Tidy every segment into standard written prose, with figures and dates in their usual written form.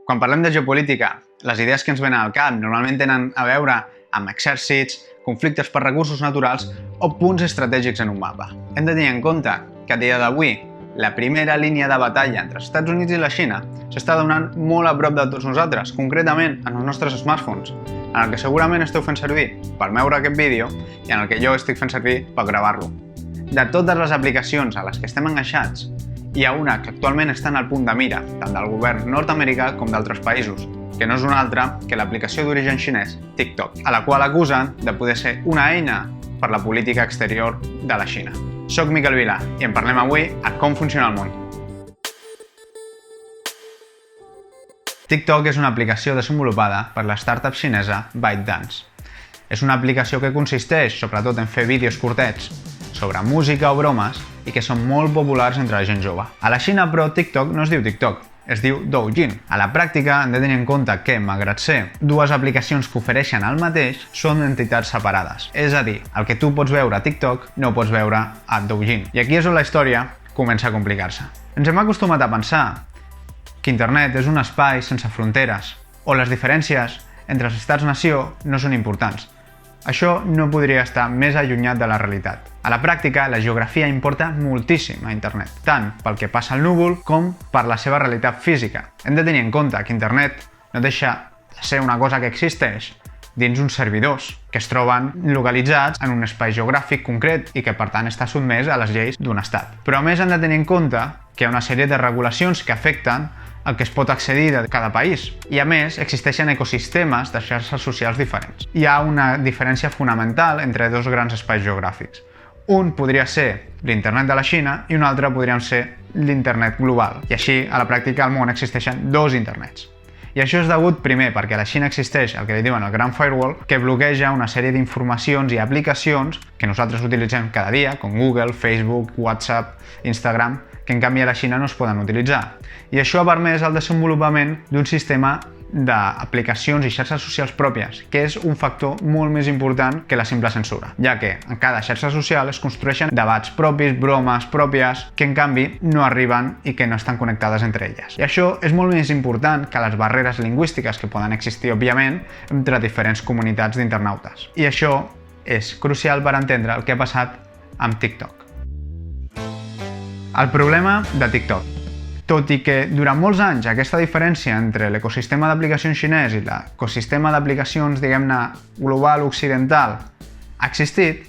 Quan parlem de geopolítica, les idees que ens venen al cap normalment tenen a veure amb exèrcits, conflictes per recursos naturals o punts estratègics en un mapa. Hem de tenir en compte que a dia d'avui la primera línia de batalla entre els Estats Units i la Xina s'està donant molt a prop de tots nosaltres, concretament en els nostres smartphones, en el que segurament esteu fent servir per veure aquest vídeo i en el que jo estic fent servir per gravar-lo. De totes les aplicacions a les que estem enganxats, hi ha una que actualment està en el punt de mira, tant del govern nord-americà com d'altres països, que no és una altra que l'aplicació d'origen xinès TikTok, a la qual acusen de poder ser una eina per la política exterior de la Xina. Soc Miquel Vilà i en parlem avui a com funciona el món. TikTok és una aplicació desenvolupada per la startup xinesa ByteDance. És una aplicació que consisteix sobretot en fer vídeos curtets sobre música o bromes i que són molt populars entre la gent jove. A la Xina, però, TikTok no es diu TikTok, es diu Douyin. A la pràctica, hem de tenir en compte que, malgrat ser dues aplicacions que ofereixen el mateix, són entitats separades. És a dir, el que tu pots veure a TikTok no ho pots veure a Douyin. I aquí és on la història comença a complicar-se. Ens hem acostumat a pensar que internet és un espai sense fronteres, on les diferències entre els estats-nació no són importants. Això no podria estar més allunyat de la realitat. A la pràctica, la geografia importa moltíssim a internet, tant pel que passa al núvol com per la seva realitat física. Hem de tenir en compte que internet no deixa de ser una cosa que existeix dins uns servidors que es troben localitzats en un espai geogràfic concret i que per tant està sotmès a les lleis d'un estat. Però a més hem de tenir en compte que hi ha una sèrie de regulacions que afecten el que es pot accedir de cada país. I a més, existeixen ecosistemes de xarxes socials diferents. Hi ha una diferència fonamental entre dos grans espais geogràfics. Un podria ser l'internet de la Xina i un altre podria ser l'internet global. I així, a la pràctica, al món existeixen dos internets. I això és degut, primer, perquè a la Xina existeix el que li diuen el Gran Firewall, que bloqueja una sèrie d'informacions i aplicacions que nosaltres utilitzem cada dia, com Google, Facebook, WhatsApp, Instagram, que en canvi a la Xina no es poden utilitzar. I això ha permès el desenvolupament d'un sistema d'aplicacions i xarxes socials pròpies, que és un factor molt més important que la simple censura, ja que en cada xarxa social es construeixen debats propis, bromes pròpies, que en canvi no arriben i que no estan connectades entre elles. I això és molt més important que les barreres lingüístiques que poden existir, òbviament, entre diferents comunitats d'internautes. I això és crucial per entendre el que ha passat amb TikTok. El problema de TikTok. Tot i que durant molts anys aquesta diferència entre l'ecosistema d'aplicacions xinès i l'ecosistema d'aplicacions, diguem-ne, global occidental ha existit,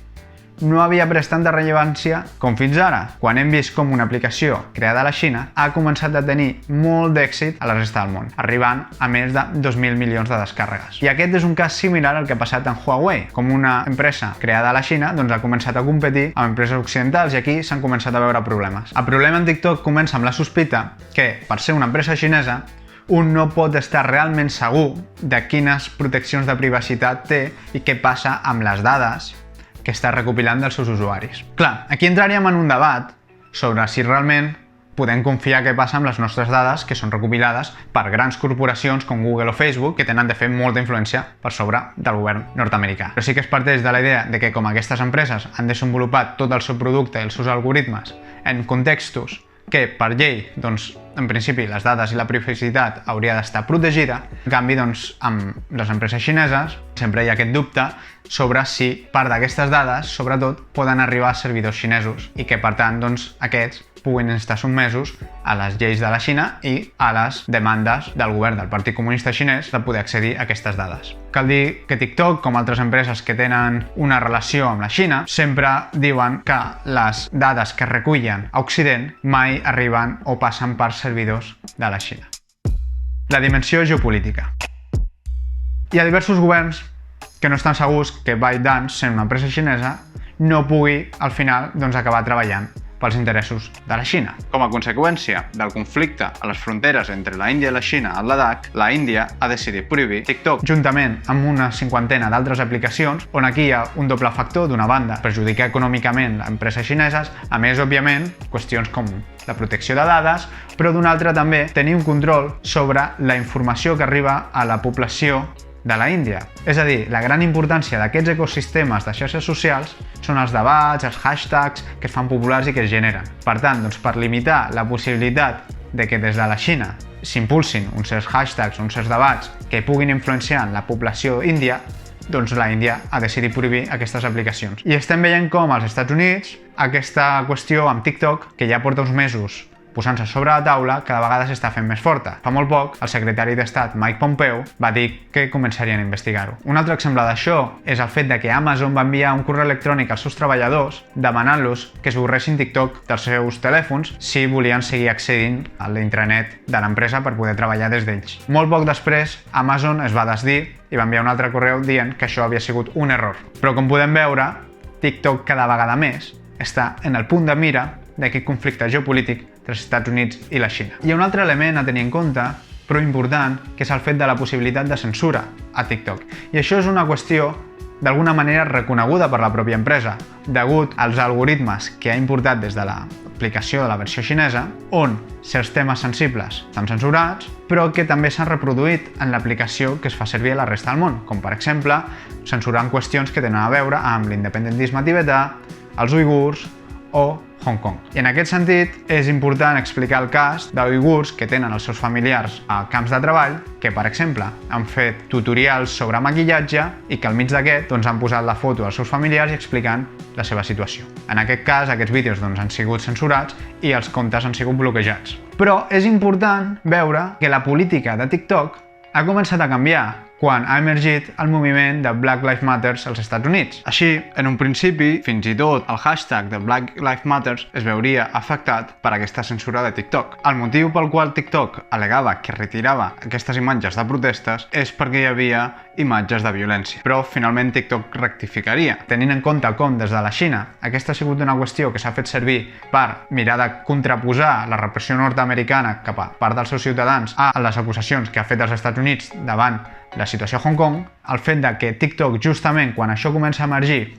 no havia pres tanta rellevància com fins ara, quan hem vist com una aplicació creada a la Xina ha començat a tenir molt d'èxit a la resta del món, arribant a més de 2.000 milions de descàrregues. I aquest és un cas similar al que ha passat amb Huawei. Com una empresa creada a la Xina ha començat a competir amb empreses occidentals i aquí s'han començat a veure problemes. El problema en TikTok comença amb la sospita que, per ser una empresa xinesa, un no pot estar realment segur de quines proteccions de privacitat té i què passa amb les dades que està recopilant dels seus usuaris. Clar, aquí entraríem en un debat sobre si realment podem confiar què passa amb les nostres dades que són recopilades per grans corporacions com Google o Facebook que tenen de fer molta influència per sobre del govern nord-americà. Però sí que es parteix de la idea de que com aquestes empreses han desenvolupat tot el seu producte i els seus algoritmes en contextos que per llei, en principi, les dades i la privacitat hauria d'estar protegida. En canvi, amb les empreses xineses sempre hi ha aquest dubte sobre si part d'aquestes dades, sobretot, poden arribar a servidors xinesos i que, per tant, aquests puguin estar sotmesos a les lleis de la Xina i a les demandes del govern del Partit Comunista Xinès de poder accedir a aquestes dades. Cal dir que TikTok, com altres empreses que tenen una relació amb la Xina, sempre diuen que les dades que recullen a Occident mai arriben o passen per servidors de la Xina. La dimensió geopolítica. Hi ha diversos governs que no estan segurs que ByteDance, sent una empresa xinesa, no pugui, al final, acabar treballant pels interessos de la Xina. Com a conseqüència del conflicte a les fronteres entre la Índia i la Xina al Ladakh, la Índia ha decidit prohibir TikTok, juntament amb una cinquantena d'altres aplicacions, on aquí hi ha un doble factor, d'una banda, perjudicar econòmicament les empreses xineses, a més, òbviament, qüestions com la protecció de dades, però d'una altra també tenir un control sobre la informació que arriba a la població de la Índia. És a dir, la gran importància d'aquests ecosistemes de xarxes socials són els debats, els hashtags que es fan populars i que es generen. Per tant, per limitar la possibilitat de que des de la Xina s'impulsin uns certs hashtags, uns certs debats que puguin influenciar la població índia, doncs la Índia ha decidit prohibir aquestes aplicacions. I estem veient com als Estats Units aquesta qüestió amb TikTok, que ja porta uns mesos posant-se sobre la taula, cada vegada s'està fent més forta. Fa molt poc, el secretari d'Estat Mike Pompeo va dir que començarien a investigar-ho. Un altre exemple d'això és el fet de que Amazon va enviar un correu electrònic als seus treballadors demanant-los que esborressin TikTok dels seus telèfons si volien seguir accedint a l'intranet de l'empresa per poder treballar des d'ells. Molt poc després, Amazon es va desdir i va enviar un altre correu dient que això havia sigut un error. Però com podem veure, TikTok cada vegada més està en el punt de mira d'aquest conflicte geopolític entre els Estats Units i la Xina. Hi ha un altre element a tenir en compte, però important, que és el fet de la possibilitat de censura a TikTok. I això és una qüestió d'alguna manera reconeguda per la pròpia empresa, degut als algoritmes que ha importat des de l'aplicació de la versió xinesa, on certs temes sensibles estan censurats, però que també s'han reproduït en l'aplicació que es fa servir a la resta del món, com per exemple censurant qüestions que tenen a veure amb l'independentisme tibetà, els uigurs o Hong Kong. I en aquest sentit, és important explicar el cas d'uigurs que tenen els seus familiars a camps de treball que, per exemple, han fet tutorials sobre maquillatge i que al mig d'aquest han posat la foto dels seus familiars i explicant la seva situació. En aquest cas, aquests vídeos han sigut censurats i els comptes han sigut bloquejats. Però és important veure que la política de TikTok ha començat a canviar quan ha emergit el moviment de Black Lives Matter als Estats Units. Així, en un principi, fins i tot el hashtag de Black Lives Matter es veuria afectat per aquesta censura de TikTok. El motiu pel qual TikTok al·legava que retirava aquestes imatges de protestes és perquè hi havia imatges de violència. Però finalment TikTok rectificaria. Tenint en compte com des de la Xina aquesta ha sigut una qüestió que s'ha fet servir per mirar de contraposar la repressió nord-americana cap a part dels seus ciutadans a les acusacions que ha fet els Estats Units davant la situació a Hong Kong, el fet de que TikTok, justament quan això comença a emergir,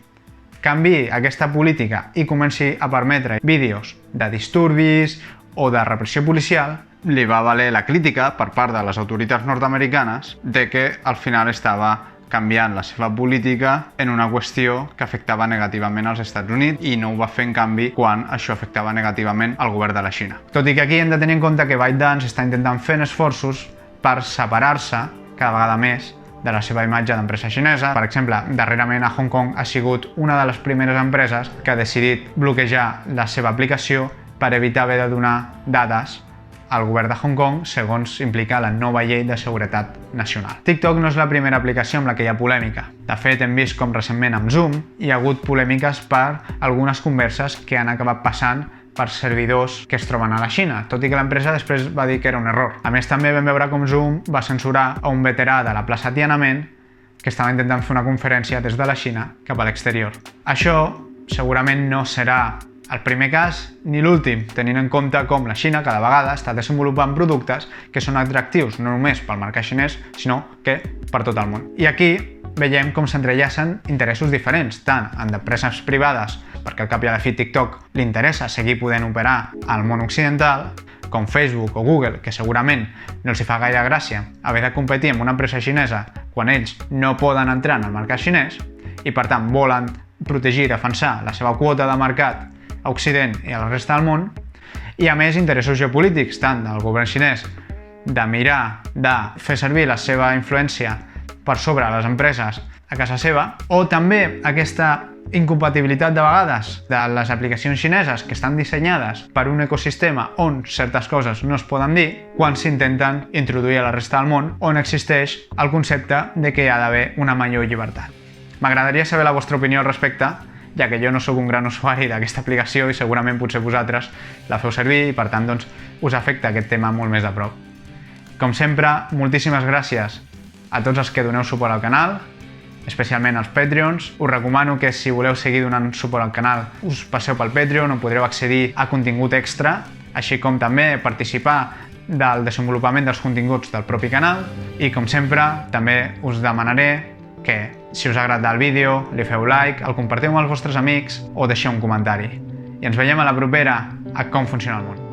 canviï aquesta política i comenci a permetre vídeos de disturbis o de repressió policial, li va valer la crítica per part de les autoritats nord-americanes de que al final estava canviant la seva política en una qüestió que afectava negativament als Estats Units i no ho va fer en canvi quan això afectava negativament al govern de la Xina. Tot i que aquí hem de tenir en compte que ByteDance està intentant fer esforços per separar-se cada vegada més de la seva imatge d'empresa xinesa. Per exemple, darrerament a Hong Kong ha sigut una de les primeres empreses que ha decidit bloquejar la seva aplicació per evitar haver de donar dades al govern de Hong Kong, segons implica la nova llei de seguretat nacional. TikTok no és la primera aplicació amb la que hi ha polèmica. De fet, hem vist com recentment amb Zoom hi ha hagut polèmiques per algunes converses que han acabat passant per servidors que es troben a la Xina, tot i que l'empresa després va dir que era un error. A més, també vam veure com Zoom va censurar a un veterà de la plaça Tiananmen que estava intentant fer una conferència des de la Xina cap a l'exterior. Això segurament no serà el primer cas ni l'últim, tenint en compte com la Xina cada vegada està desenvolupant productes que són atractius no només pel mercat xinès, sinó que per tot el món. I aquí veiem com s'entrellacen interessos diferents, tant en empreses privades, perquè al cap i a la fi TikTok li interessa seguir podent operar al món occidental, com Facebook o Google, que segurament no els hi fa gaire gràcia haver de competir amb una empresa xinesa quan ells no poden entrar en el mercat xinès i per tant volen protegir i defensar la seva quota de mercat a Occident i a la resta del món, i a més interessos geopolítics tant del govern xinès de mirar de fer servir la seva influència per sobre les empreses a casa seva, o també aquesta incompatibilitat de vegades de les aplicacions xineses que estan dissenyades per un ecosistema on certes coses no es poden dir quan s'intenten introduir a la resta del món on existeix el concepte de que hi ha d'haver una major llibertat. M'agradaria saber la vostra opinió al respecte, ja que jo no sóc un gran usuari d'aquesta aplicació i segurament potser vosaltres la feu servir i per tant us afecta aquest tema molt més de prop. Com sempre, moltíssimes gràcies a tots els que doneu suport al canal, especialment als Patreons. Us recomano que si voleu seguir donant suport al canal us passeu pel Patreon on podreu accedir a contingut extra, així com també participar del desenvolupament dels continguts del propi canal i com sempre també us demanaré que si us ha agradat el vídeo li feu like, el compartiu amb els vostres amics o deixeu un comentari. I ens veiem a la propera a Com Funciona el Món.